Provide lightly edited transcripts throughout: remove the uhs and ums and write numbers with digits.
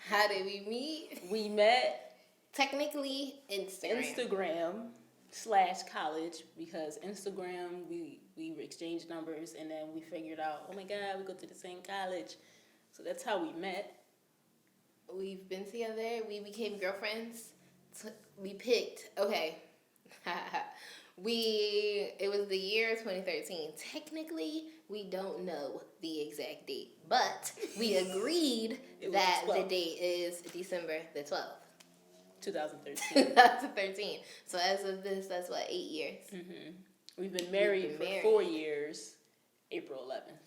How did we meet? We met Technically, Instagram/college because Instagram, we exchanged numbers and then we figured out, oh my God, we go to the same college. So that's how we met. We've been together. We became girlfriends. We picked, okay. It was the year 2013. Technically, we don't know the exact date, but we agreed that the date is December the 12th. 2013. 2013. So as of this, that's what, 8 years? Mm-hmm. We've been married for 4 years, April 11th.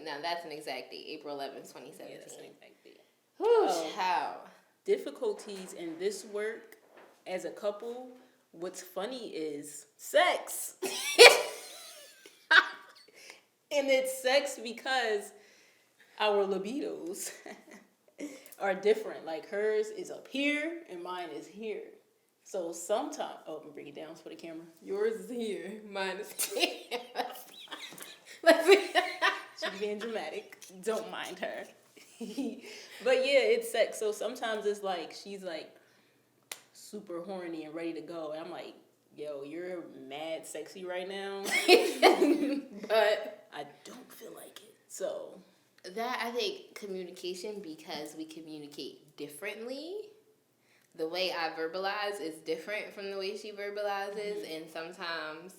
Now that's an exact date, April 11th, 2017. Yeah, that's an exact date. How? Difficulties in this work as a couple, what's funny is sex. And it's sex because our libidos are different. Like hers is up here and mine is here. So sometimes, I'm gonna bring it down for the camera. Yours is here, mine is here. She's being dramatic. Don't mind her. But yeah, it's sex. So sometimes it's like she's like super horny and ready to go, and I'm like, yo, you're mad sexy right now. But I don't feel like it. So that, I think, communication, because we communicate differently. The way I verbalize is different from the way she verbalizes, and sometimes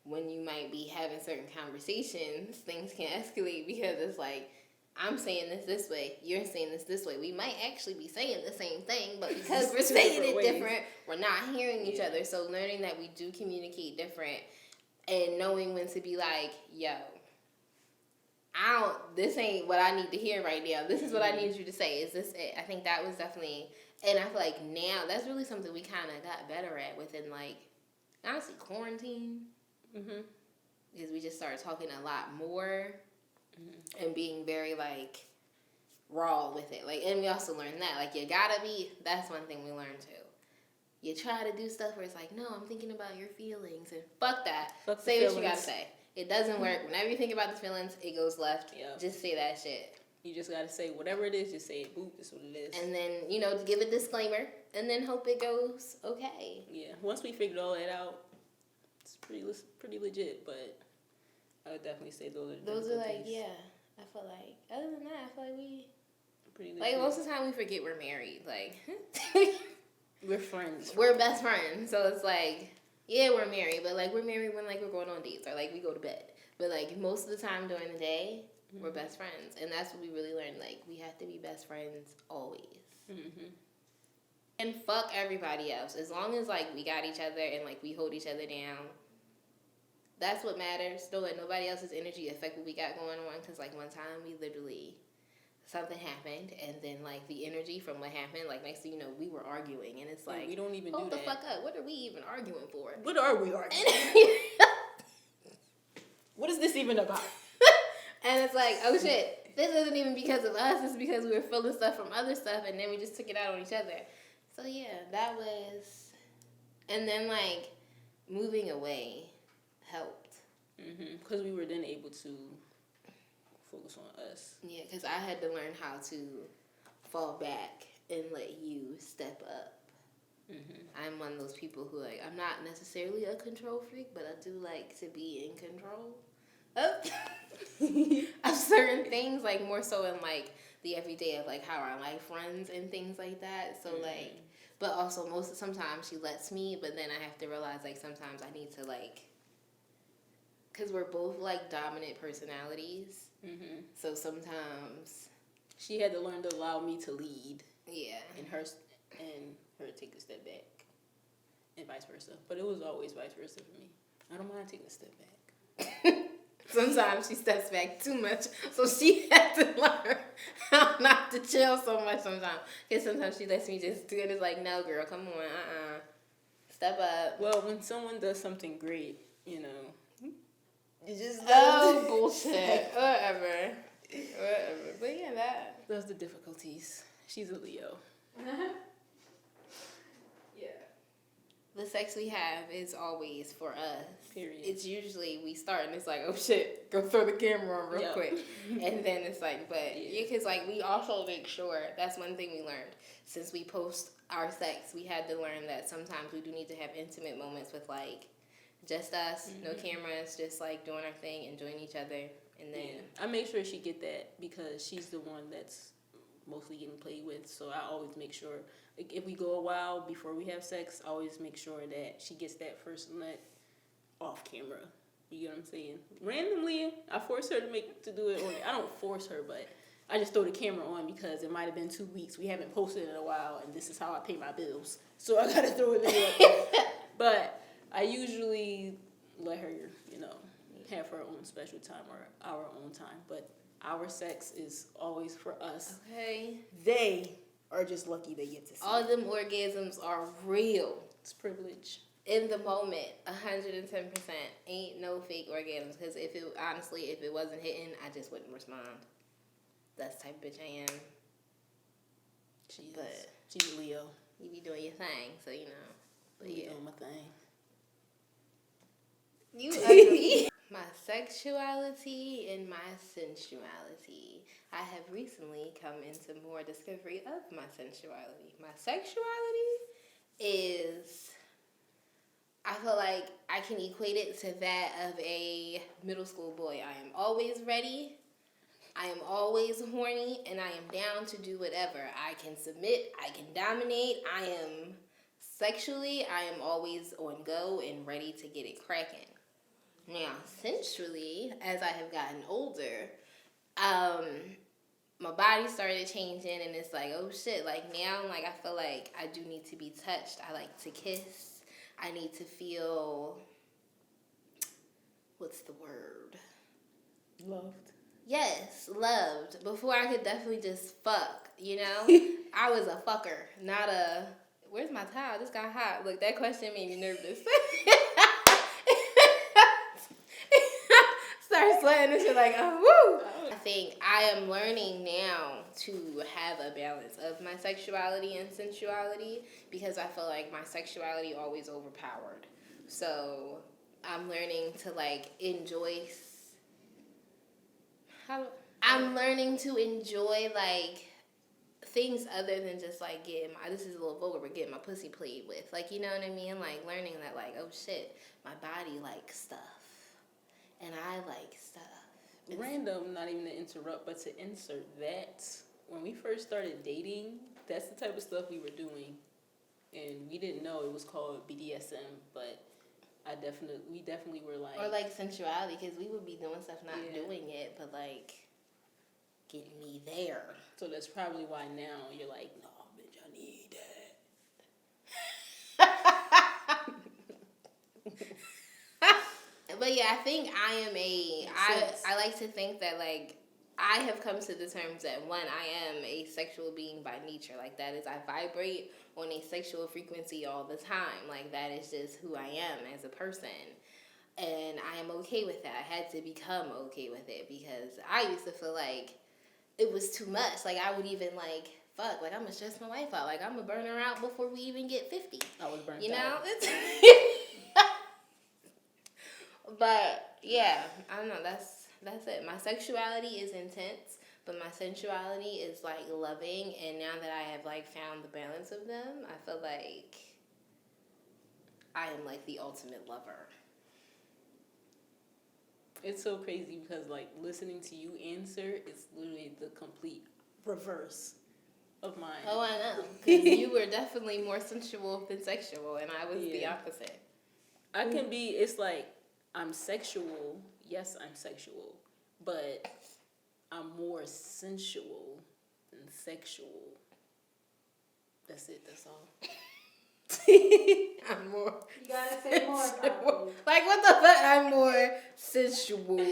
when you might be having certain conversations, things can escalate because it's like, I'm saying this way, you're saying this way. We might actually be saying the same thing, but because we're saying it different, we're not hearing each other. So learning that we do communicate different and knowing when to be like, yo, this ain't what I need to hear right now. This is what I need you to say. Is this it? I think that was definitely, and I feel like now that's really something we kind of got better at within, like, honestly, quarantine. Mm-hmm. Because we just started talking a lot more. Mm-hmm. And being very, like, raw with it. Like, and we also learned that, like, you gotta be, that's one thing we learned too. You try to do stuff where it's like, no, I'm thinking about your feelings, and fuck that. Say what you gotta say. It doesn't work. Whenever you think about the feelings, it goes left. Yep. Just say that shit. You just gotta say whatever it is, just say it. Boop, that's what it is. And then, give a disclaimer, and then hope it goes okay. Yeah, once we figured all that out, it's pretty legit, but I would definitely say those are like, yeah. I feel like, other than that, I feel like we pretty legit. Like, most of the time we forget we're married. Like, we're friends. We're best friends. So it's like, yeah, we're married, but like, we're married when like we're going on dates or like we go to bed. But like, most of the time during the day, we're best friends. And that's what we really learned. Like, we have to be best friends always. Mm-hmm. And fuck everybody else. As long as like we got each other and like we hold each other down, that's what matters. Don't let nobody else's energy affect what we got going on. Because, like, one time we literally, something happened. And then, like, the energy from what happened, like, next thing you know, we were arguing. And it's like, we don't even do that. Hold the fuck up. What are we even arguing for? What are we arguing? What is this even about? And it's like, oh shit, this isn't even because of us. It's because we were feeling stuff from other stuff. And then we just took it out on each other. So, yeah, that was, and then, like, moving away helped. Because we were then able to focus on us. Yeah, because I had to learn how to fall back and let you step up. I'm one of those people who, like, I'm not necessarily a control freak, but I do like to be in control of certain things, like, more so in, like, the everyday of, like, how our life runs and things like that. So, like, but also sometimes she lets me, but then I have to realize, like, sometimes I need to, like, because we're both, like, dominant personalities. So sometimes she had to learn to allow me to lead. Yeah. And her take a step back. And vice versa. But it was always vice versa for me. I don't mind taking a step back. Sometimes she steps back too much. So she had to learn how not to chill so much sometimes. Because sometimes she lets me just do it. It's like, no, girl, come on. Step up. Well, when someone does something great, you know, you just bullshit. Whatever. But yeah, those are the difficulties. She's a Leo. Yeah. the sex we have is always for us. Period. It's usually we start and it's like, oh shit, go throw the camera on real quick. And then it's like, but because like we also make sure, that's one thing we learned. Since we post our sex, we had to learn that sometimes we do need to have intimate moments with like just us, no cameras, just like doing our thing, enjoying each other. And then I make sure she get that because she's the one that's mostly getting played with. So I always make sure, like, if we go a while before we have sex, I always make sure that she gets that first nut off camera. You get what I'm saying? Randomly, I force her to do it. I don't force her, but I just throw the camera on because it might have been 2 weeks. We haven't posted in a while, and this is how I pay my bills. So I gotta throw it in there. But I usually let her, have her own special time or our own time. But our sex is always for us. okay, They are just lucky they get to see all it. them orgasms are real. It's privilege. In the moment, 110%. Ain't no fake orgasms. Because if it wasn't hitting, I just wouldn't respond. That's the type of bitch I am. She's a Leo. You be doing your thing, so you know. But Doing my thing. You ugly. My sexuality and my sensuality. I have recently come into more discovery of my sensuality. My sexuality is, I feel like I can equate it to that of a middle school boy. I am always ready. I am always horny, and I am down to do whatever. I can submit. I can dominate. I am always on go and ready to get it cracking. Now, sensually, as I have gotten older, my body started changing, and it's like, oh shit, like now, like I feel like I do need to be touched. I like to kiss. I need to feel, what's the word? Loved. Yes, loved. Before I could definitely just fuck, I was a fucker, not a, where's my towel? This got hot. Look, that question made me nervous. Start sweating and shit like, oh, woo! I think I am learning now to have a balance of my sexuality and sensuality because I feel like my sexuality always overpowered. So I'm learning to like enjoy. I'm learning to enjoy like things other than just like this is a little vulgar, but getting my pussy played with. Like, you know what I mean? Like learning that like, oh shit, my body likes stuff. And I like stuff. Random, not even to interrupt, but to insert that, when we first started dating, that's the type of stuff we were doing. And we didn't know it was called BDSM, but we definitely were like... Or like sensuality, because we would be doing stuff, not doing it, but like getting me there. So that's probably why now you're like, no, bitch, I need that. But yeah, I think I like to think that like I have come to the terms that one, I am a sexual being by nature. Like that is, I vibrate on a sexual frequency all the time. Like that is just who I am as a person. And I am okay with that. I had to become okay with it because I used to feel like it was too much. Like I would even like, fuck, like I'm gonna stress my wife out. Like I'm gonna burn her out before we even get 50. I was burnt you know? out. But yeah, I don't know. That's it. My sexuality is intense, but my sensuality is like loving. And now that I have like found the balance of them, I feel like I am like the ultimate lover. It's so crazy because like listening to you answer is literally the complete reverse of mine. Oh, I know. Because you were definitely more sensual than sexual, and I was the opposite. I can be. It's like. I'm sexual. Yes, I'm sexual. But I'm more sensual than sexual. That's it. That's all. I'm more. You gotta say more about it. Like, what the fuck? I'm more sensual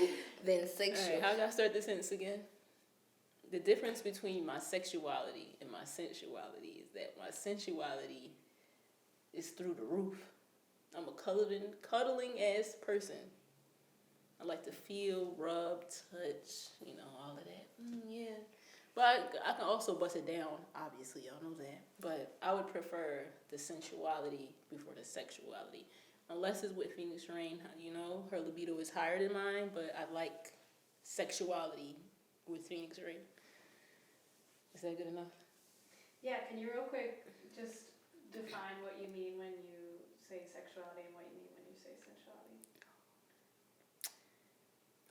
than sexual. All right, how do I start the sentence again? The difference between my sexuality and my sensuality is that my sensuality is through the roof. I'm a cuddling ass person. I like to feel, rub, touch, all of that. Yeah. But I can also bust it down. Obviously, y'all know that. But I would prefer the sensuality before the sexuality. Unless it's with Phoenix Rain, you know, her libido is higher than mine, but I like sexuality with Phoenix Rain. Is that good enough? Yeah, can you real quick just define what you mean when you say sexuality and what you mean when you say sensuality?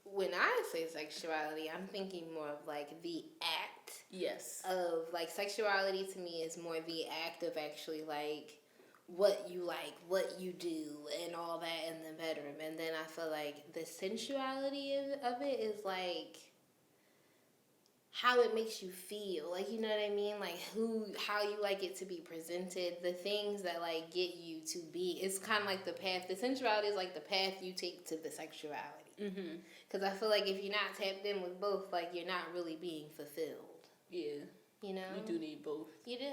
When I say sexuality, I'm thinking more of like the act Yes. of like sexuality to me is more the act of actually like what you like, what you do, and all that in the bedroom. And then I feel like the sensuality of it is like how it makes you feel, like, you know what I mean, like how you like it to be presented, the things that like get you to be. It's kind of like the path. The sensuality is like the path you take to the sexuality. Because I feel like if you're not tapped in with both, like you're not really being fulfilled. Yeah. You know, You do need both. you do.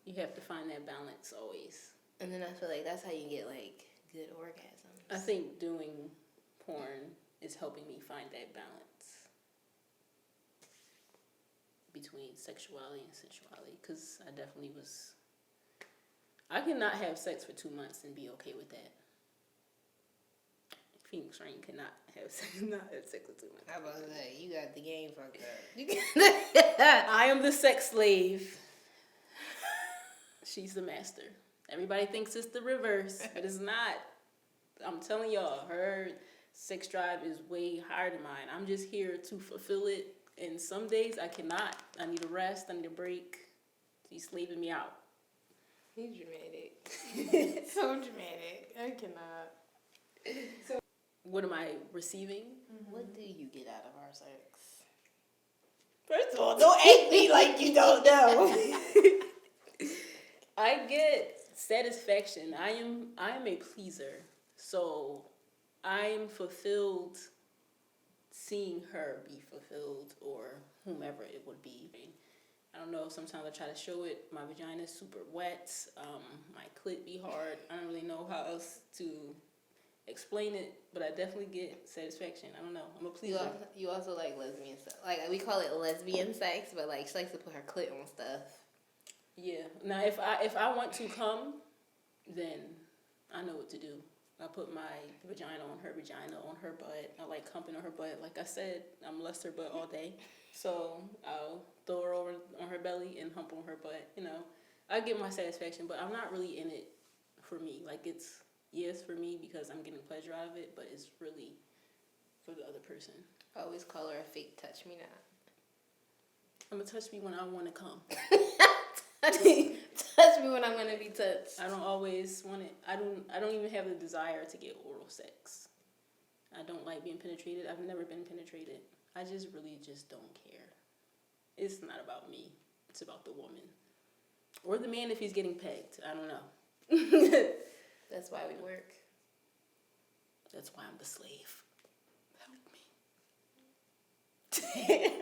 You have to find that balance always. And then I feel like that's how you get like good orgasms. I think doing porn is helping me find that balance between sexuality and sensuality, because I definitely was. I cannot have sex for 2 months and be okay with that. Phoenix Rain cannot have sex, for 2 months. How about that? You got the game fucked up. I am the sex slave. She's the master. Everybody thinks it's the reverse, but it's not. I'm telling y'all, her sex drive is way higher than mine. I'm just here to fulfill it, and some days I cannot. I need a rest. I need a break. She's slaving me out. He's dramatic. So dramatic. I cannot. So, What am I receiving? What do you get out of our sex? First of all, don't act me like you don't know. I get satisfaction. I am a pleaser. So I am fulfilled seeing her be fulfilled, or whomever it would be. I don't know, sometimes I try to show it. My vagina is super wet. My clit be hard. I don't really know how else to explain it, but I definitely get satisfaction. I don't know. I'm a pleaser. You also like lesbian sex. Like, we call it lesbian sex, but like she likes to put her clit on stuff. Yeah. Now, if I want to come, then I know what to do. I put my vagina on her butt. I like humping on her butt. Like I said, I molest her butt all day. So I'll throw her over on her belly and hump on her butt. You know, I get my satisfaction, but I'm not really in it for me. Like, it's, yes, for me because I'm getting pleasure out of it, but it's really for the other person. I always call her a fake touch me not. I'm gonna touch me when I want to come. Touch me when I'm gonna be touched. I don't always want it. I don't even have the desire to get oral sex. I don't like being penetrated. I've never been penetrated. I just really just don't care. It's not about me. It's about the woman. Or the man if he's getting pegged. I don't know. That's why we work. That's why I'm the slave. Help me.